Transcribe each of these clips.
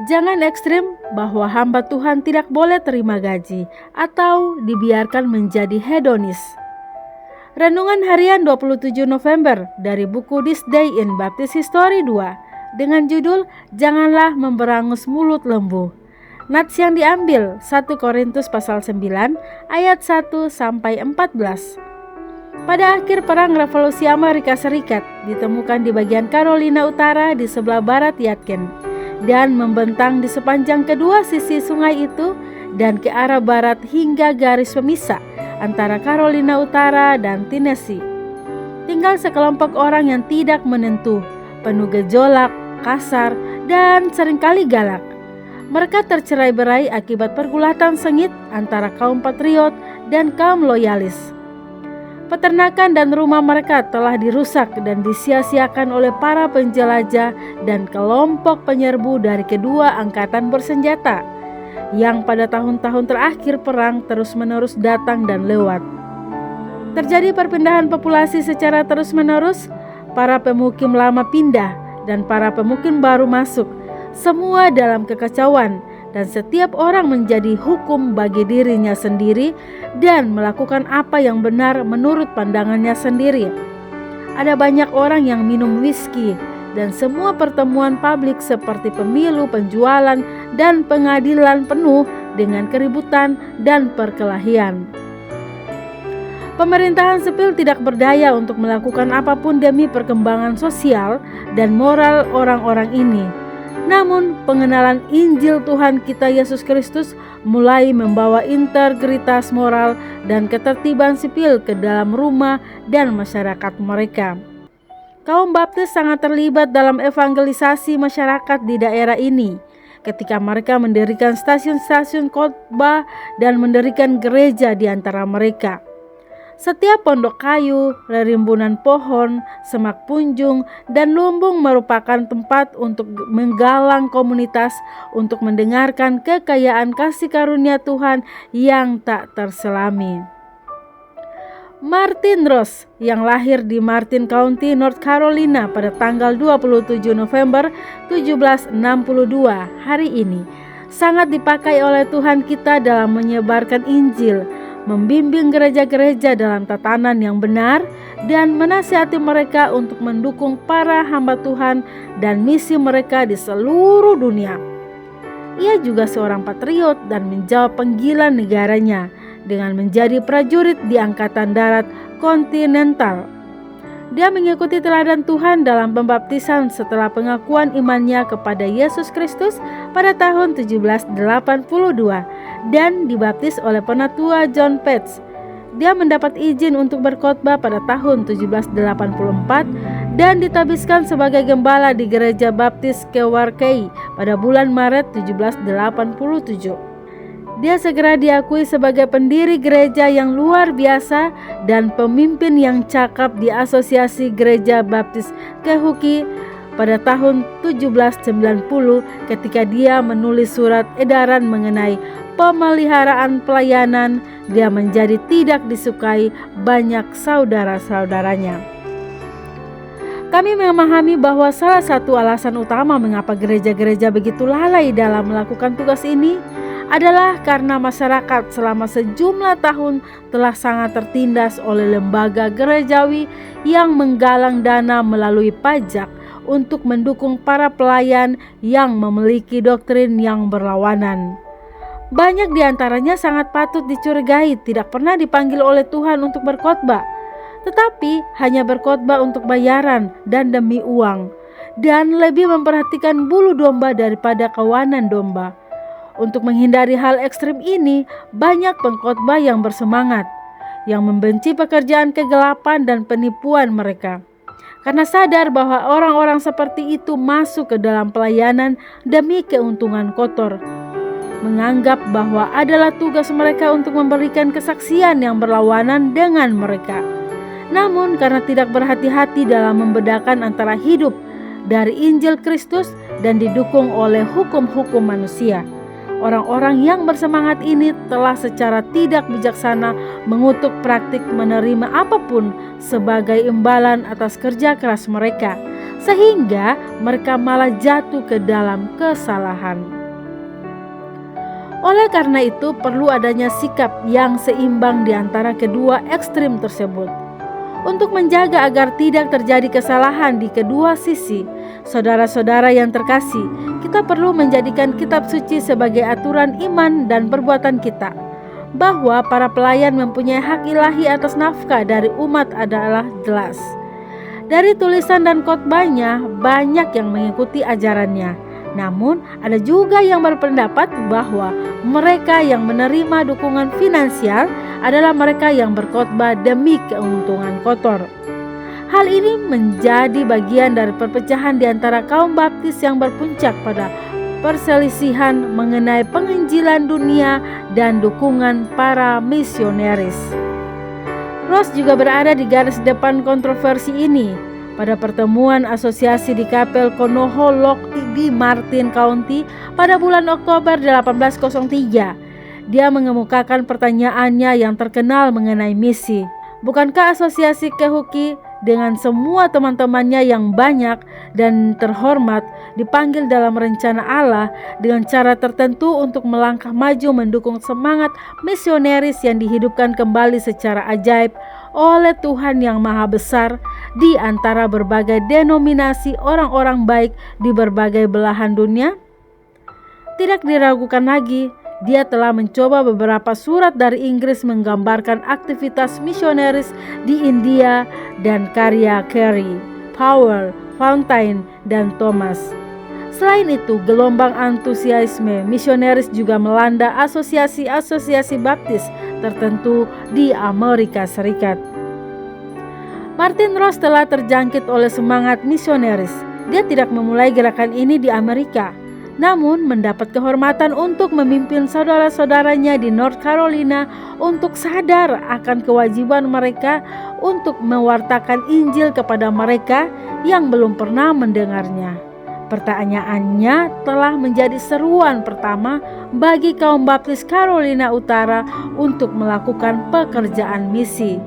Jangan ekstrim bahwa hamba Tuhan tidak boleh terima gaji atau dibiarkan menjadi hedonis. Renungan harian 27 November dari buku This Day in Baptist History 2 dengan judul Janganlah Memberangus Mulut Lembu. Nats yang diambil 1 Korintus pasal 9 ayat 1 sampai 14. Pada akhir perang Revolusi Amerika Serikat ditemukan di bagian Carolina Utara di sebelah barat Yadkin dan membentang di sepanjang kedua sisi sungai itu dan ke arah barat hingga garis pemisah antara Carolina Utara dan Tennessee. Tinggal sekelompok orang yang tidak menentu, penuh gejolak, kasar, dan seringkali galak. Mereka tercerai-berai akibat pergulatan sengit antara kaum patriot dan kaum loyalis. Peternakan dan rumah mereka telah dirusak dan disia-siakan oleh para penjelajah dan kelompok penyerbu dari kedua angkatan bersenjata yang pada tahun-tahun terakhir perang terus-menerus datang dan lewat. Terjadi perpindahan populasi secara terus-menerus, para pemukim lama pindah dan para pemukim baru masuk, semua dalam kekacauan, dan setiap orang menjadi hukum bagi dirinya sendiri dan melakukan apa yang benar menurut pandangannya sendiri. Ada banyak orang yang minum whisky dan semua pertemuan publik seperti pemilu, penjualan, dan pengadilan penuh dengan keributan dan perkelahian. Pemerintahan sipil tidak berdaya untuk melakukan apapun demi perkembangan sosial dan moral orang-orang ini. Namun, pengenalan Injil Tuhan kita Yesus Kristus mulai membawa integritas moral dan ketertiban sipil ke dalam rumah dan masyarakat mereka. Kaum Baptis sangat terlibat dalam evangelisasi masyarakat di daerah ini ketika mereka mendirikan stasiun-stasiun khotbah dan mendirikan gereja di antara mereka. Setiap pondok kayu, rerimbunan pohon, semak punjung, dan lumbung merupakan tempat untuk menggalang komunitas untuk mendengarkan kekayaan kasih karunia Tuhan yang tak terselami. Martin Ross yang lahir di Martin County, North Carolina pada tanggal 27 November 1762 hari ini sangat dipakai oleh Tuhan kita dalam menyebarkan Injil, membimbing gereja-gereja dalam tatanan yang benar, dan menasihati mereka untuk mendukung para hamba Tuhan dan misi mereka di seluruh dunia. Ia juga seorang patriot dan menjawab panggilan negaranya dengan menjadi prajurit di Angkatan Darat Kontinental. Dia mengikuti teladan Tuhan dalam pembaptisan setelah pengakuan imannya kepada Yesus Kristus pada tahun 1782 dan dibaptis oleh penatua John Pets. Dia mendapat izin untuk berkhotbah pada tahun 1784 dan ditabiskan sebagai gembala di Gereja Baptis Kewarkey pada bulan Maret 1787. Dia segera diakui sebagai pendiri gereja yang luar biasa dan pemimpin yang cakap di Asosiasi Gereja Baptis Kentucky pada tahun 1790 ketika dia menulis surat edaran mengenai pemeliharaan pelayanan. Dia menjadi tidak disukai banyak saudara-saudaranya. Kami memahami bahwa salah satu alasan utama mengapa gereja-gereja begitu lalai dalam melakukan tugas ini adalah karena masyarakat selama sejumlah tahun telah sangat tertindas oleh lembaga gerejawi yang menggalang dana melalui pajak untuk mendukung para pelayan yang memiliki doktrin yang berlawanan. Banyak di antaranya sangat patut dicurigai tidak pernah dipanggil oleh Tuhan untuk berkhotbah, tetapi hanya berkhotbah untuk bayaran dan demi uang, dan lebih memperhatikan bulu domba daripada kawanan domba. Untuk menghindari hal ekstrim ini, banyak pengkhotbah yang bersemangat, yang membenci pekerjaan kegelapan dan penipuan mereka, karena sadar bahwa orang-orang seperti itu masuk ke dalam pelayanan demi keuntungan kotor, menganggap bahwa adalah tugas mereka untuk memberikan kesaksian yang berlawanan dengan mereka. Namun karena tidak berhati-hati dalam membedakan antara hidup dari Injil Kristus dan didukung oleh hukum-hukum manusia, orang-orang yang bersemangat ini telah secara tidak bijaksana mengutuk praktik menerima apapun sebagai imbalan atas kerja keras mereka, sehingga mereka malah jatuh ke dalam kesalahan. Oleh karena itu, perlu adanya sikap yang seimbang di antara kedua ekstrim tersebut. Untuk menjaga agar tidak terjadi kesalahan di kedua sisi, saudara-saudara yang terkasih, kita perlu menjadikan kitab suci sebagai aturan iman dan perbuatan kita. Bahwa para pelayan mempunyai hak ilahi atas nafkah dari umat adalah jelas. Dari tulisan dan khotbahnya, banyak yang mengikuti ajarannya. Namun, ada juga yang berpendapat bahwa mereka yang menerima dukungan finansial adalah mereka yang berkhotbah demi keuntungan kotor. Hal ini menjadi bagian dari perpecahan di antara kaum baptis yang berpuncak pada perselisihan mengenai penginjilan dunia dan dukungan para misionaris. Ross juga berada di garis depan kontroversi ini. Pada pertemuan asosiasi di Kapel Konoho Lock di Martin County pada bulan Oktober 1803, dia mengemukakan pertanyaannya yang terkenal mengenai misi. Bukankah asosiasi Kehuki dengan semua teman-temannya yang banyak dan terhormat dipanggil dalam rencana Allah dengan cara tertentu untuk melangkah maju mendukung semangat misionaris yang dihidupkan kembali secara ajaib oleh Tuhan yang Maha Besar di antara berbagai denominasi orang-orang baik di berbagai belahan dunia? Tidak diragukan lagi, dia telah mencoba beberapa surat dari Inggris menggambarkan aktivitas misionaris di India dan karya Carey, Powell, Fountain, dan Thomas. Selain itu, gelombang antusiasme misionaris juga melanda asosiasi-asosiasi baptis tertentu di Amerika Serikat. Martin Ross telah terjangkit oleh semangat misionaris. Dia tidak memulai gerakan ini di Amerika, namun mendapat kehormatan untuk memimpin saudara-saudaranya di North Carolina untuk sadar akan kewajiban mereka untuk mewartakan Injil kepada mereka yang belum pernah mendengarnya. Pertanyaannya telah menjadi seruan pertama bagi kaum baptis Carolina Utara untuk melakukan pekerjaan misi.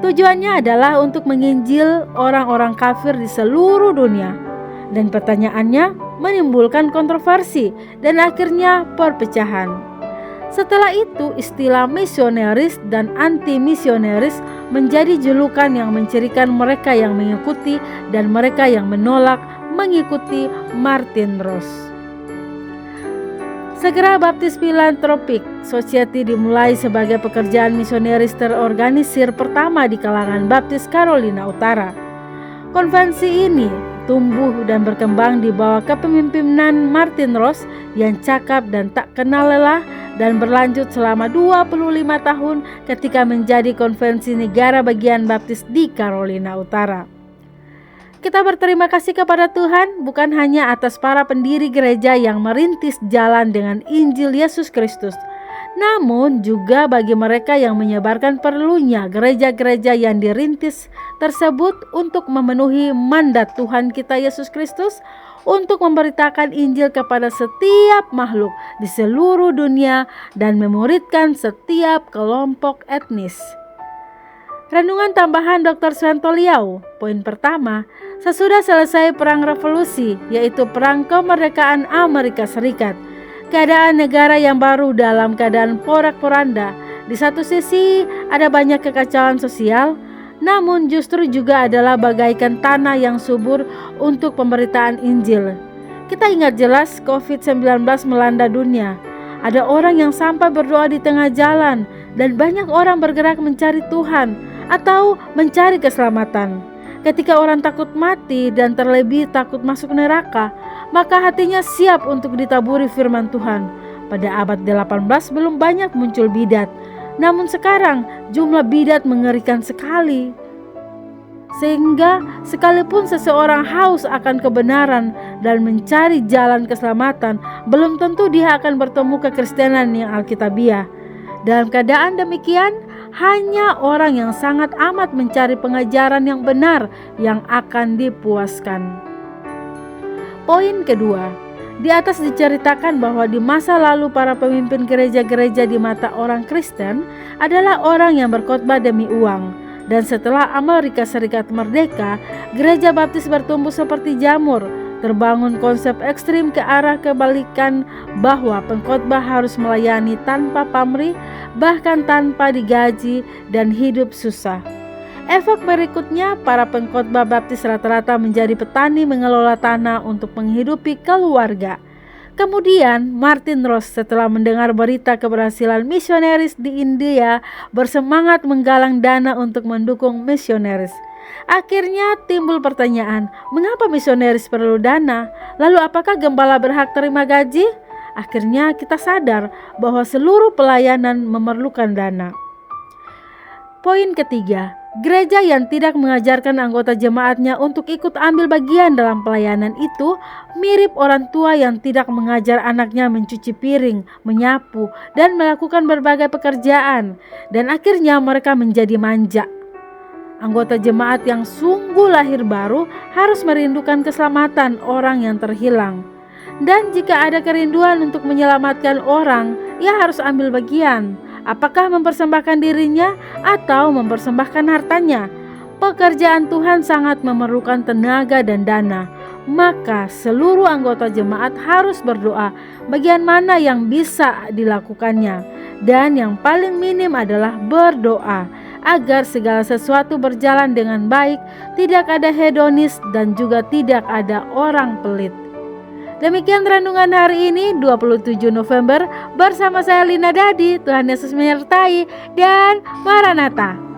Tujuannya adalah untuk menginjil orang-orang kafir di seluruh dunia. Dan pertanyaannya menimbulkan kontroversi dan akhirnya perpecahan. Setelah itu, istilah misionaris dan anti-misionaris menjadi julukan yang mencirikan mereka yang mengikuti dan mereka yang menolak mengikuti Martin Ross. Segera Baptis Philanthropic Society dimulai sebagai pekerjaan misionaris terorganisir pertama di kalangan Baptis Carolina Utara. Konvensi ini tumbuh dan berkembang di bawah kepemimpinan Martin Ross yang cakap dan tak kenal lelah, dan berlanjut selama 25 tahun ketika menjadi konvensi negara bagian Baptis di Carolina Utara. Kita berterima kasih kepada Tuhan bukan hanya atas para pendiri gereja yang merintis jalan dengan Injil Yesus Kristus, namun juga bagi mereka yang menyebarkan perlunya gereja-gereja yang dirintis tersebut untuk memenuhi mandat Tuhan kita Yesus Kristus untuk memberitakan Injil kepada setiap makhluk di seluruh dunia dan memuridkan setiap kelompok etnis. Renungan tambahan Dr. Swanto Liau. Poin pertama, sesudah selesai Perang Revolusi, yaitu Perang Kemerdekaan Amerika Serikat, keadaan negara yang baru dalam keadaan porak-poranda. Di satu sisi ada banyak kekacauan sosial, namun justru juga adalah bagaikan tanah yang subur untuk pemberitaan Injil. Kita ingat jelas COVID-19 melanda dunia. Ada orang yang sampai berdoa di tengah jalan, dan banyak orang bergerak mencari Tuhan atau mencari keselamatan. Ketika orang takut mati dan terlebih takut masuk neraka, maka hatinya siap untuk ditaburi firman Tuhan. Pada abad 18 belum banyak muncul bidat, namun sekarang jumlah bidat mengerikan sekali. Sehingga sekalipun seseorang haus akan kebenaran dan mencari jalan keselamatan, belum tentu dia akan bertemu kekristenan yang alkitabiah. Dalam keadaan demikian, hanya orang yang sangat amat mencari pengajaran yang benar yang akan dipuaskan. Poin kedua, di atas diceritakan bahwa di masa lalu para pemimpin gereja-gereja di mata orang Kristen adalah orang yang berkhotbah demi uang. Dan setelah Amerika Serikat merdeka, gereja baptis bertumbuh seperti jamur Terbangun konsep ekstrim ke arah kebalikan bahwa pengkhotbah harus melayani tanpa pamrih, bahkan tanpa digaji dan hidup susah. Efek berikutnya, para pengkhotbah baptis rata-rata menjadi petani mengelola tanah untuk menghidupi keluarga. Kemudian Martin Ross setelah mendengar berita keberhasilan misionaris di India bersemangat menggalang dana untuk mendukung misionaris. Akhirnya timbul pertanyaan, mengapa misionaris perlu dana? Lalu apakah gembala berhak terima gaji? Akhirnya kita sadar bahwa seluruh pelayanan memerlukan dana. Poin ketiga, gereja yang tidak mengajarkan anggota jemaatnya untuk ikut ambil bagian dalam pelayanan itu mirip orang tua yang tidak mengajar anaknya mencuci piring, menyapu, dan melakukan berbagai pekerjaan, dan akhirnya mereka menjadi manja. Anggota jemaat yang sungguh lahir baru harus merindukan keselamatan orang yang terhilang. Dan jika ada kerinduan untuk menyelamatkan orang, ia harus ambil bagian. Apakah mempersembahkan dirinya atau mempersembahkan hartanya? Pekerjaan Tuhan sangat memerlukan tenaga dan dana. Maka seluruh anggota jemaat harus berdoa bagian mana yang bisa dilakukannya. Dan yang paling minim adalah berdoa agar segala sesuatu berjalan dengan baik, tidak ada hedonis dan juga tidak ada orang pelit. Demikian renungan hari ini 27 November bersama saya Lina Dadi. Tuhan Yesus menyertai dan Maranatha.